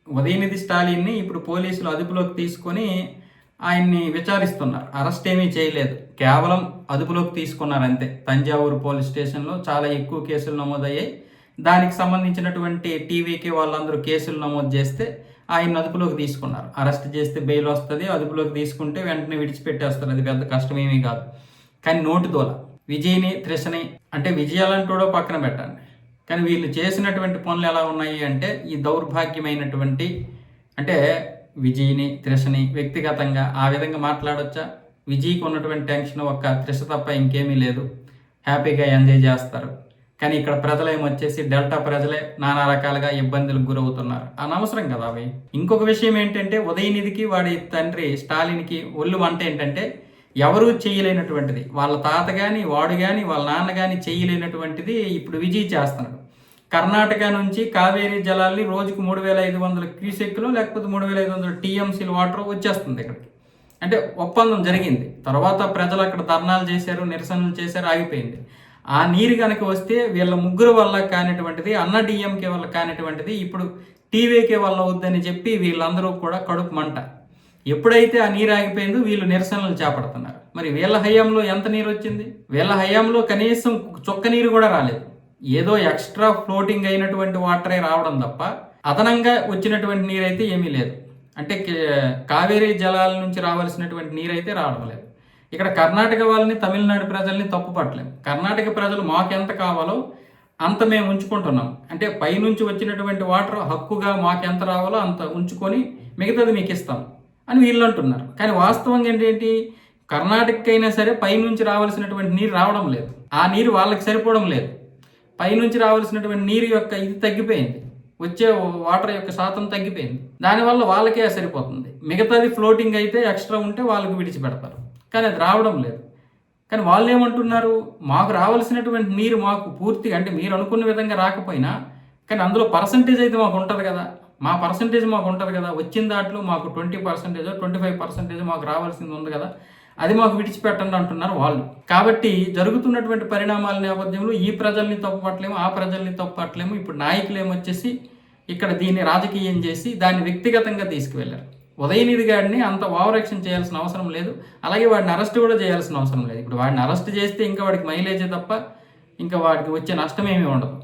ఉదయనిధి స్టాలిన్ని ఇప్పుడు పోలీసులు అదుపులోకి తీసుకొని ఆయన్ని విచారిస్తున్నారు. అరెస్ట్ ఏమీ చేయలేదు, కేవలం అదుపులోకి తీసుకున్నారు అంతే. తంజావూరు పోలీస్ స్టేషన్లో చాలా ఎక్కువ కేసులు నమోదయ్యాయి. దానికి సంబంధించినటువంటి టీవీకి వాళ్ళందరూ కేసులు నమోదు చేస్తే ఆయన అదుపులోకి తీసుకున్నారు. అరెస్ట్ చేస్తే బెయిల్ వస్తుంది, అదుపులోకి తీసుకుంటే వెంటనే విడిచిపెట్టేస్తారు. అది పెద్ద కష్టమేమీ కాదు. కానీ నోటి దోల విజయ్ని, త్రిషని, అంటే విజయాలంటూడో పక్కన పెట్టండి, కానీ వీళ్ళు చేసినటువంటి పనులు ఎలా ఉన్నాయి అంటే ఈ దౌర్భాగ్యమైనటువంటి, అంటే విజయ్ని, త్రిషని వ్యక్తిగతంగా ఆ విధంగా మాట్లాడొచ్చా? విజయ్కి ఉన్నటువంటి టెన్షన్ ఒక్క త్రిష తప్ప ఇంకేమీ లేదు, హ్యాపీగా ఎంజాయ్ చేస్తారు. కానీ ఇక్కడ ప్రజలేమొచ్చేసి డెల్టా ప్రజలే నానా రకాలుగా ఇబ్బందులకు గురవుతున్నారు. అనవసరం కదా అవి. ఇంకొక విషయం ఏంటంటే ఉదయనిధికి వాడి తండ్రి స్టాలిన్కి ఒళ్ళు వంట ఏంటంటే ఎవరూ చేయలేనటువంటిది, వాళ్ళ తాత కానీ వాడు కానీ వాళ్ళ నాన్న కానీ చేయలేనటువంటిది ఇప్పుడు విజయ్ చేస్తున్నాడు. కర్ణాటక నుంచి కావేరీ జలాల్ని రోజుకు 3500 క్యూసెక్లు లేకపోతే 3500 టీఎంసీలు వాటర్ వచ్చేస్తుంది ఇక్కడికి. అంటే ఒప్పందం జరిగింది. తర్వాత ప్రజలు అక్కడ ధర్నాలు చేశారు, నిరసనలు చేశారు, ఆగిపోయింది. ఆ నీరు కనుక వస్తే వీళ్ళ ముగ్గురు వల్ల కానిటువంటిది, అన్న డిఎంకే వల్ల కానిటువంటిది ఇప్పుడు టీవీకే వల్ల వద్దని చెప్పి వీళ్ళందరూ కూడా కడుపు మంట. ఎప్పుడైతే ఆ నీరు ఆగిపోయిందో వీళ్ళు నిరసనలు చేపడుతున్నారు. మరి వీళ్ళ హయాంలో ఎంత నీరు వచ్చింది? వీళ్ళ హయాంలో కనీసం చొక్క నీరు కూడా రాలేదు. ఏదో ఎక్స్ట్రా ఫ్లోటింగ్ అయినటువంటి వాటరే రావడం తప్ప అదనంగా వచ్చినటువంటి నీరైతే ఏమీ లేదు. అంటే కావేరీ జలాల నుంచి రావాల్సినటువంటి నీరైతే రావడం లేదు. ఇక్కడ కర్ణాటక వాళ్ళని, తమిళనాడు ప్రజల్ని తప్పు పట్టలేము. కర్ణాటక ప్రజలు మాకెంత కావాలో అంత మేము ఉంచుకుంటున్నాం. అంటే పైనుంచి వచ్చినటువంటి వాటర్ హక్కుగా మాకెంత రావాలో అంత ఉంచుకొని మిగతాది మీకు ఇస్తాం అని వీళ్ళు అంటున్నారు. కానీ వాస్తవంగా ఏంటి, కర్ణాటకకి అయినా సరే పైనుంచి రావాల్సినటువంటి నీరు రావడం లేదు. ఆ నీరు వాళ్ళకి సరిపోవడం లేదు. పైనుంచి రావాల్సినటువంటి నీరు యొక్క ఇది తగ్గిపోయింది, వచ్చే వాటర్ యొక్క శాతం తగ్గిపోయింది. దానివల్ల వాళ్ళకే సరిపోతుంది. మిగతాది ఫ్లోటింగ్ అయితే ఎక్స్ట్రా ఉంటే వాళ్ళకి విడిచిపెడతారు, కానీ అది రావడం లేదు. కానీ వాళ్ళు ఏమంటున్నారు, మాకు రావాల్సినటువంటి నీరు మాకు పూర్తిగా, అంటే మీరు అనుకున్న విధంగా రాకపోయినా కానీ అందులో పర్సంటేజ్ అయితే మాకు ఉంటుంది కదా, మా పర్సంటేజ్ మాకు ఉంటుంది కదా, వచ్చిన దాంట్లో మాకు 20%, 25% మాకు రావాల్సింది ఉంది కదా, అది మాకు విడిచిపెట్టండి అంటున్నారు వాళ్ళు. కాబట్టి జరుగుతున్నటువంటి పరిణామాల నేపథ్యంలో ఈ ప్రజల్ని తప్పుపట్టలేము, ఆ ప్రజల్ని తప్పుపట్టలేము. ఇప్పుడు నాయకులు ఏమొచ్చేసి ఇక్కడ దీన్ని రాజకీయం చేసి దాన్ని వ్యక్తిగతంగా తీసుకువెళ్ళారు. ఉదయనిధి గారిని అంత ఓవర్ యాక్షన్ చేయాల్సిన అవసరం లేదు, అలాగే వాడిని అరెస్ట్ కూడా చేయాల్సిన అవసరం లేదు. ఇప్పుడు వాడిని అరెస్ట్ చేస్తే ఇంకా వాడికి మైలేజే తప్ప ఇంకా వాడికి వచ్చే నష్టమేమీ ఉండదు.